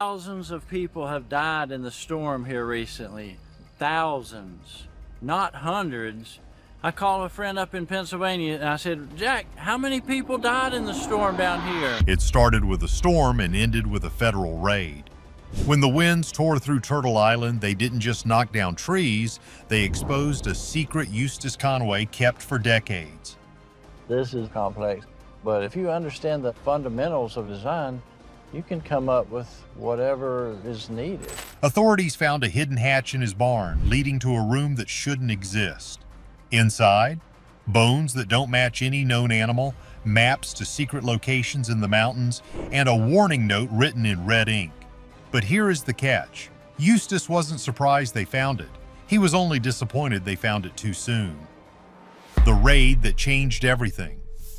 Thousands of people have died in the storm here recently. Thousands, not hundreds. I called a friend up in Pennsylvania and I said, Jack, how many people died in the storm down here? It started with a storm and ended with a federal raid. When the winds tore through Turtle Island, they didn't just knock down trees, they exposed a secret Eustace Conway kept for decades. This is complex, but if you understand the fundamentals of design, you can come up with whatever is needed. Authorities found a hidden hatch in his barn, leading to a room that shouldn't exist. Inside, bones that don't match any known animal, maps to secret locations in the mountains, and a warning note written in red ink. But here is the catch. Eustace wasn't surprised they found it. He was only disappointed they found it too soon. The raid that changed everything.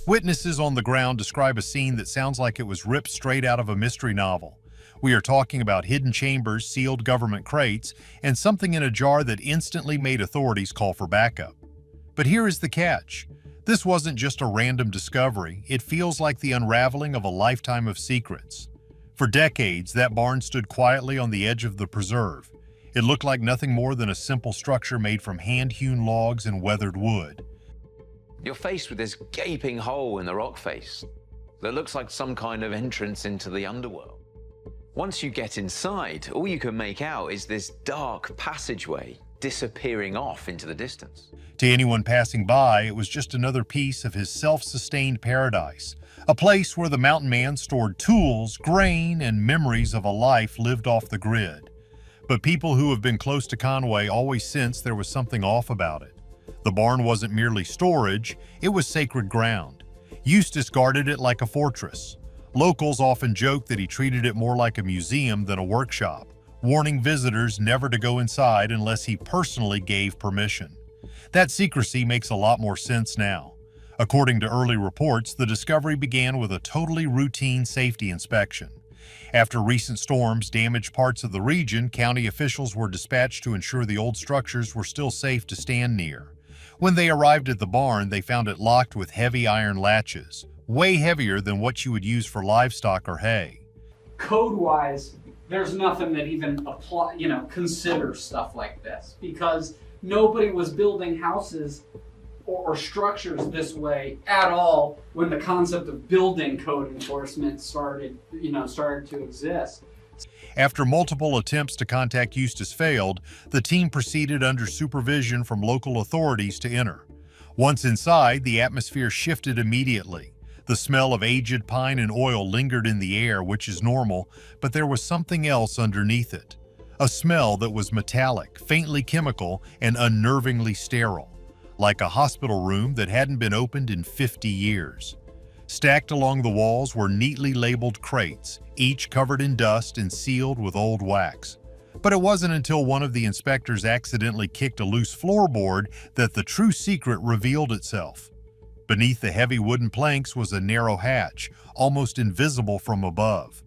Witnesses on the ground describe a scene that sounds like it was ripped straight out of a mystery novel. We are talking about hidden chambers, sealed government crates, and something in a jar that instantly made authorities call for backup. But here is the catch. This wasn't just a random discovery. It feels like the unraveling of a lifetime of secrets. For decades, that barn stood quietly on the edge of the preserve. It looked like nothing more than a simple structure made from hand-hewn logs and weathered wood. You're faced with this gaping hole in the rock face that looks like some kind of entrance into the underworld. Once you get inside, all you can make out is this dark passageway disappearing off into the distance. To anyone passing by, it was just another piece of his self-sustained paradise, a place where the mountain man stored tools, grain, and memories of a life lived off the grid. But people who have been close to Conway always sensed there was something off about it. The barn wasn't merely storage, it was sacred ground. Eustace guarded it like a fortress. Locals often joke that he treated it more like a museum than a workshop, warning visitors never to go inside unless he personally gave permission. That secrecy makes a lot more sense now. According to early reports, the discovery began with a totally routine safety inspection. After recent storms damaged parts of the region, county officials were dispatched to ensure the old structures were still safe to stand near. When they arrived at the barn, they found it locked with heavy iron latches, way heavier than what you would use for livestock or hay. Code-wise, there's nothing that even considers stuff like this, because nobody was building houses or structures this way at all when the concept of building code enforcement started to exist. After multiple attempts to contact Eustace failed, the team proceeded under supervision from local authorities to enter. Once inside, the atmosphere shifted immediately. The smell of aged pine and oil lingered in the air, which is normal, but there was something else underneath it. A smell that was metallic, faintly chemical, and unnervingly sterile, like a hospital room that hadn't been opened in 50 years. Stacked along the walls were neatly labeled crates, each covered in dust and sealed with old wax. But it wasn't until one of the inspectors accidentally kicked a loose floorboard that the true secret revealed itself. Beneath the heavy wooden planks was a narrow hatch, almost invisible from above.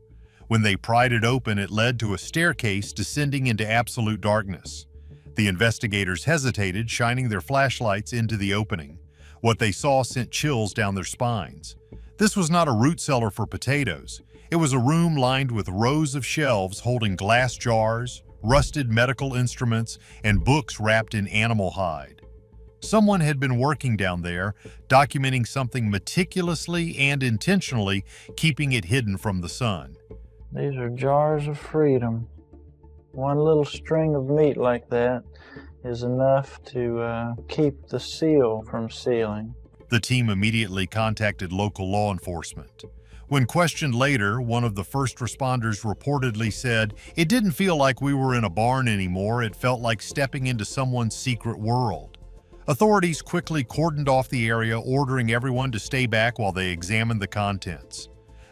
When they pried it open, it led to a staircase descending into absolute darkness. The investigators hesitated, shining their flashlights into the opening. What they saw sent chills down their spines. This was not a root cellar for potatoes. It was a room lined with rows of shelves holding glass jars, rusted medical instruments, and books wrapped in animal hide. Someone had been working down there, documenting something meticulously and intentionally, keeping it hidden from the sun. These are jars of freedom. One little string of meat like that is enough to keep the seal from sealing. The team immediately contacted local law enforcement. When questioned later, one of the first responders reportedly said, "It didn't feel like we were in a barn anymore, it felt like stepping into someone's secret world." Authorities quickly cordoned off the area, ordering everyone to stay back while they examined the contents.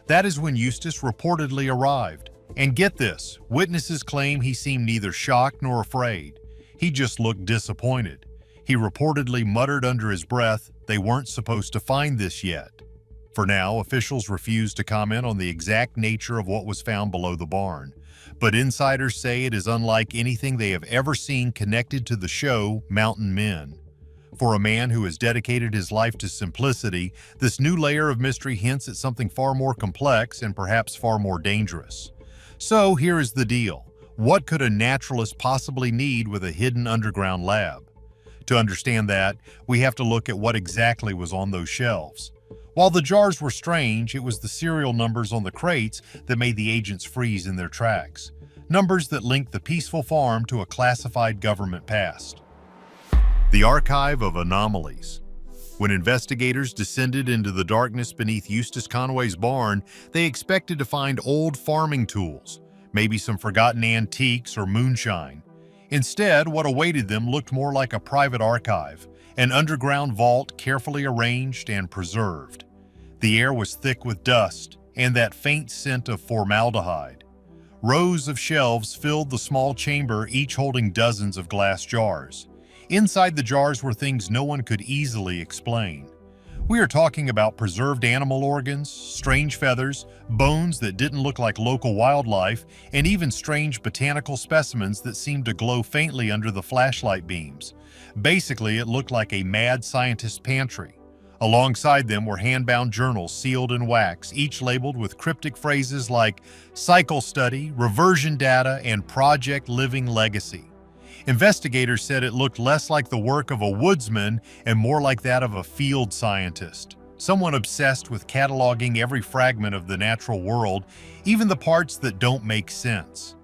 That is when Eustace reportedly arrived. And get this, witnesses claim he seemed neither shocked nor afraid. He just looked disappointed. He reportedly muttered under his breath, "They weren't supposed to find this yet." For now, officials refuse to comment on the exact nature of what was found below the barn. But insiders say it is unlike anything they have ever seen connected to the show Mountain Men. For a man who has dedicated his life to simplicity, this new layer of mystery hints at something far more complex and perhaps far more dangerous. So here is the deal. What could a naturalist possibly need with a hidden underground lab? To understand that, we have to look at what exactly was on those shelves. While the jars were strange, it was the serial numbers on the crates that made the agents freeze in their tracks. Numbers that linked the peaceful farm to a classified government past. The Archive of Anomalies. When investigators descended into the darkness beneath Eustace Conway's barn, they expected to find old farming tools, maybe some forgotten antiques or moonshine. Instead, what awaited them looked more like a private archive, an underground vault carefully arranged and preserved. The air was thick with dust and that faint scent of formaldehyde. Rows of shelves filled the small chamber, each holding dozens of glass jars. Inside the jars were things no one could easily explain. We are talking about preserved animal organs, strange feathers, bones that didn't look like local wildlife, and even strange botanical specimens that seemed to glow faintly under the flashlight beams. Basically, it looked like a mad scientist's pantry. Alongside them were hand-bound journals sealed in wax, each labeled with cryptic phrases like cycle study, reversion data, and Project Living Legacy. Investigators said it looked less like the work of a woodsman and more like that of a field scientist, someone obsessed with cataloging every fragment of the natural world, even the parts that don't make sense.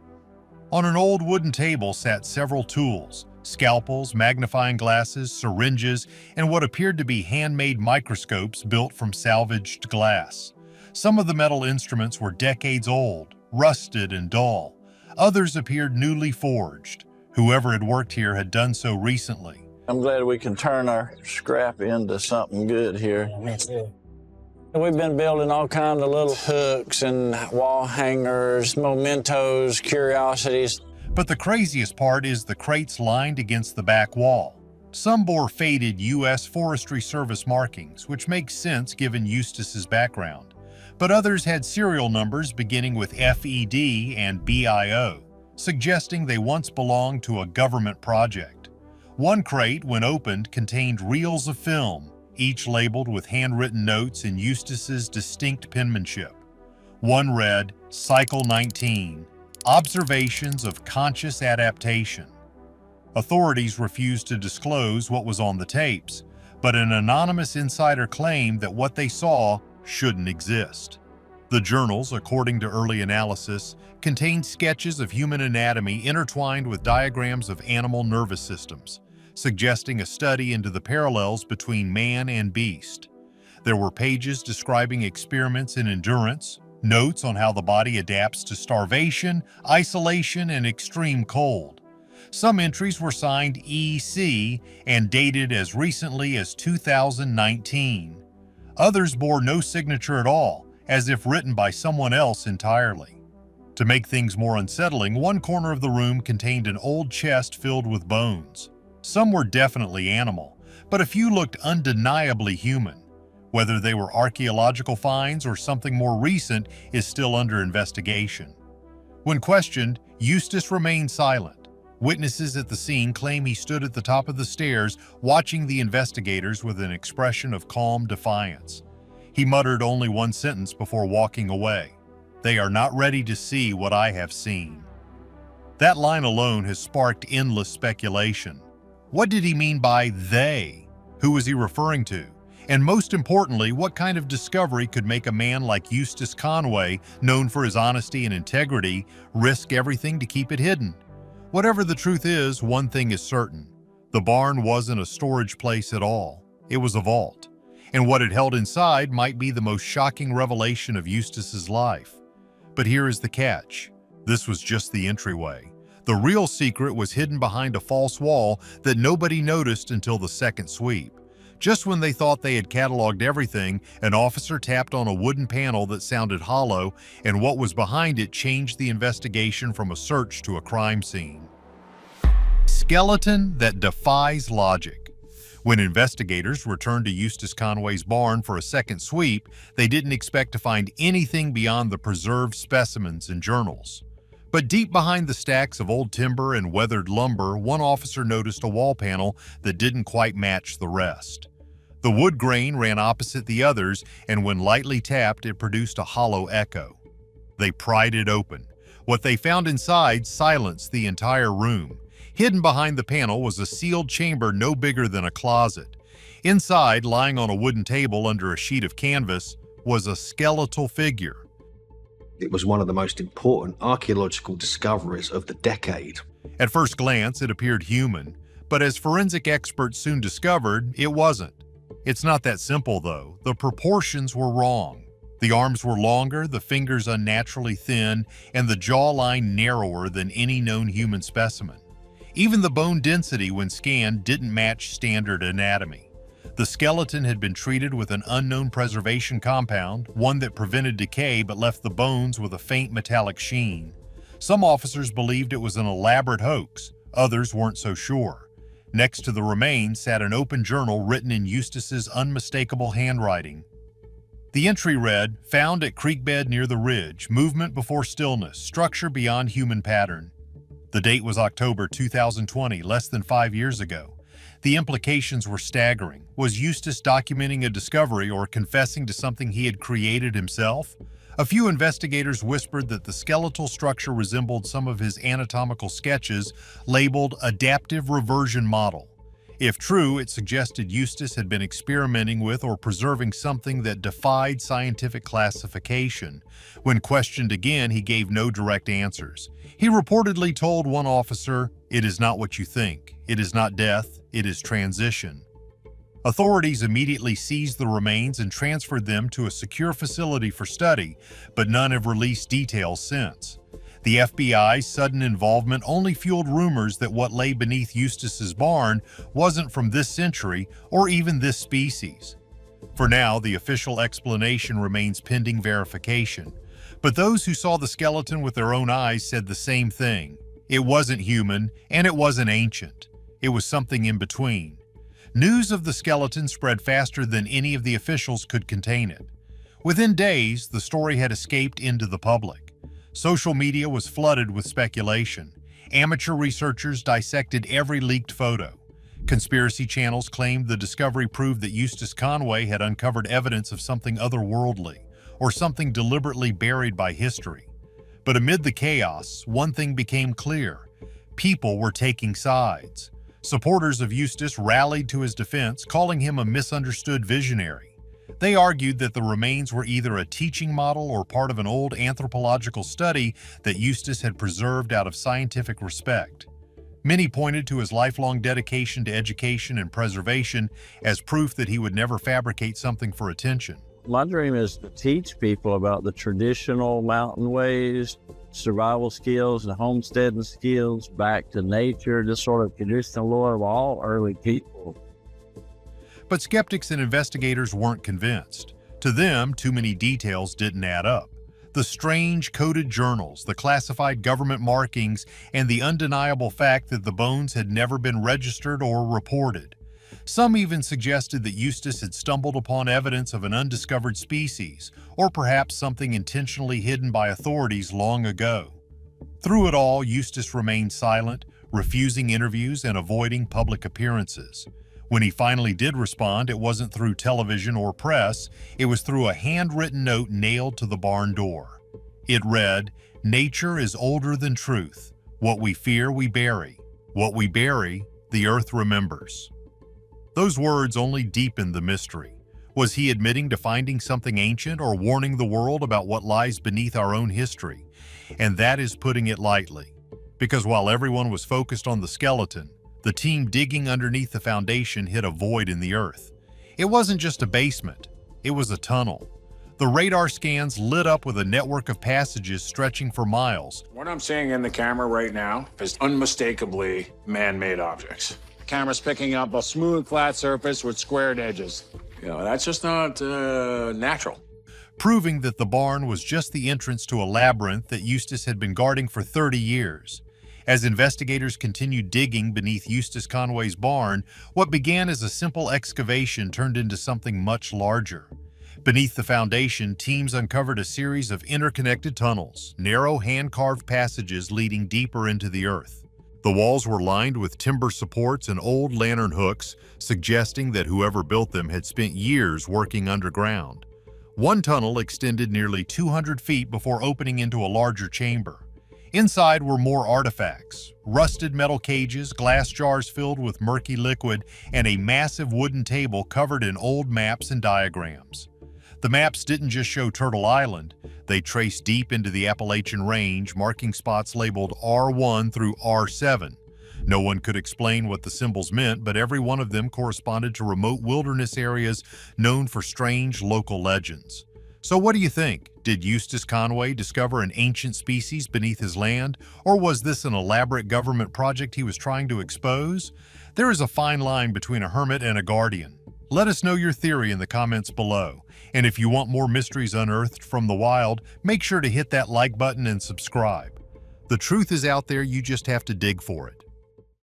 On an old wooden table sat several tools: scalpels, magnifying glasses, syringes, and what appeared to be handmade microscopes built from salvaged glass. Some of the metal instruments were decades old, rusted and dull. Others appeared newly forged. Whoever had worked here had done so recently. I'm glad we can turn our scrap into something good here. Me too. We've been building all kinds of little hooks and wall hangers, mementos, curiosities. But the craziest part is the crates lined against the back wall. Some bore faded U.S. Forestry Service markings, which makes sense given Eustace's background. But others had serial numbers beginning with FED and BIO, suggesting they once belonged to a government project. One crate, when opened, contained reels of film, each labeled with handwritten notes in Eustace's distinct penmanship. One read, Cycle 19, Observations of Conscious Adaptation. Authorities refused to disclose what was on the tapes, but an anonymous insider claimed that what they saw shouldn't exist. The journals, according to early analysis, contained sketches of human anatomy intertwined with diagrams of animal nervous systems, suggesting a study into the parallels between man and beast. There were pages describing experiments in endurance, notes on how the body adapts to starvation, isolation, and extreme cold. Some entries were signed EC and dated as recently as 2019. Others bore no signature at all, as if written by someone else entirely. To make things more unsettling, one corner of the room contained an old chest filled with bones. Some were definitely animal, but a few looked undeniably human. Whether they were archaeological finds or something more recent is still under investigation. When questioned, Eustace remained silent. Witnesses at the scene claim he stood at the top of the stairs watching the investigators with an expression of calm defiance. He muttered only one sentence before walking away. "They are not ready to see what I have seen." That line alone has sparked endless speculation. What did he mean by they? Who was he referring to? And most importantly, what kind of discovery could make a man like Eustace Conway, known for his honesty and integrity, risk everything to keep it hidden? Whatever the truth is, one thing is certain. The barn wasn't a storage place at all. It was a vault. And what it held inside might be the most shocking revelation of Eustace's life. But here is the catch. This was just the entryway. The real secret was hidden behind a false wall that nobody noticed until the second sweep. Just when they thought they had cataloged everything, an officer tapped on a wooden panel that sounded hollow, and what was behind it changed the investigation from a search to a crime scene. Skeleton that defies logic. When investigators returned to Eustace Conway's barn for a second sweep, they didn't expect to find anything beyond the preserved specimens and journals. But deep behind the stacks of old timber and weathered lumber, one officer noticed a wall panel that didn't quite match the rest. The wood grain ran opposite the others, and when lightly tapped, it produced a hollow echo. They pried it open. What they found inside silenced the entire room. Hidden behind the panel was a sealed chamber no bigger than a closet. Inside, lying on a wooden table under a sheet of canvas, was a skeletal figure. It was one of the most important archaeological discoveries of the decade. At first glance, it appeared human, but as forensic experts soon discovered, it wasn't. It's not that simple, though. The proportions were wrong. The arms were longer, the fingers unnaturally thin, and the jawline narrower than any known human specimen. Even the bone density when scanned didn't match standard anatomy. The skeleton had been treated with an unknown preservation compound, one that prevented decay but left the bones with a faint metallic sheen. Some officers believed it was an elaborate hoax, others weren't so sure. Next to the remains sat an open journal written in Eustace's unmistakable handwriting. The entry read, "Found at creek bed near the ridge, movement before stillness, structure beyond human pattern." The date was October 2020, less than 5 years ago. The implications were staggering. Was Eustace documenting a discovery or confessing to something he had created himself? A few investigators whispered that the skeletal structure resembled some of his anatomical sketches labeled adaptive reversion model. If true, it suggested Eustace had been experimenting with or preserving something that defied scientific classification. When questioned again, he gave no direct answers. He reportedly told one officer, "It is not what you think. It is not death. It is transition." Authorities immediately seized the remains and transferred them to a secure facility for study, but none have released details since. The FBI's sudden involvement only fueled rumors that what lay beneath Eustace's barn wasn't from this century or even this species. For now, the official explanation remains pending verification. But those who saw the skeleton with their own eyes said the same thing. It wasn't human, and it wasn't ancient. It was something in between. News of the skeleton spread faster than any of the officials could contain it. Within days, the story had escaped into the public. Social media was flooded with speculation. Amateur researchers dissected every leaked photo. Conspiracy channels claimed the discovery proved that Eustace Conway had uncovered evidence of something otherworldly, or something deliberately buried by history. But amid the chaos, one thing became clear. People were taking sides. Supporters of Eustace rallied to his defense, calling him a misunderstood visionary. They argued that the remains were either a teaching model or part of an old anthropological study that Eustace had preserved out of scientific respect. Many pointed to his lifelong dedication to education and preservation as proof that he would never fabricate something for attention. My dream is to teach people about the traditional mountain ways, survival skills, and homesteading skills, back to nature, just sort of traditional lore of all early people. But skeptics and investigators weren't convinced. To them, too many details didn't add up. The strange coded journals, the classified government markings, and the undeniable fact that the bones had never been registered or reported. Some even suggested that Eustace had stumbled upon evidence of an undiscovered species, or perhaps something intentionally hidden by authorities long ago. Through it all, Eustace remained silent, refusing interviews and avoiding public appearances. When he finally did respond, it wasn't through television or press, it was through a handwritten note nailed to the barn door. It read, "Nature is older than truth. What we fear, we bury. What we bury, the earth remembers." Those words only deepened the mystery. Was he admitting to finding something ancient or warning the world about what lies beneath our own history? And that is putting it lightly. Because while everyone was focused on the skeleton, the team digging underneath the foundation hit a void in the earth. It wasn't just a basement, it was a tunnel. The radar scans lit up with a network of passages stretching for miles. What I'm seeing in the camera right now is unmistakably man-made objects. The camera's picking up a smooth, flat surface with squared edges. You know, that's just not natural. Proving that the barn was just the entrance to a labyrinth that Eustace had been guarding for 30 years. As investigators continued digging beneath Eustace Conway's barn, what began as a simple excavation turned into something much larger. Beneath the foundation, teams uncovered a series of interconnected tunnels, narrow hand-carved passages leading deeper into the earth. The walls were lined with timber supports and old lantern hooks, suggesting that whoever built them had spent years working underground. One tunnel extended nearly 200 feet before opening into a larger chamber. Inside were more artifacts, rusted metal cages, glass jars filled with murky liquid, and a massive wooden table covered in old maps and diagrams. The maps didn't just show Turtle Island, they traced deep into the Appalachian Range, marking spots labeled R1 through R7. No one could explain what the symbols meant, but every one of them corresponded to remote wilderness areas known for strange local legends. So what do you think? Did Eustace Conway discover an ancient species beneath his land, or was this an elaborate government project he was trying to expose? There is a fine line between a hermit and a guardian. Let us know your theory in the comments below. And if you want more mysteries unearthed from the wild, make sure to hit that like button and subscribe. The truth is out there, you just have to dig for it.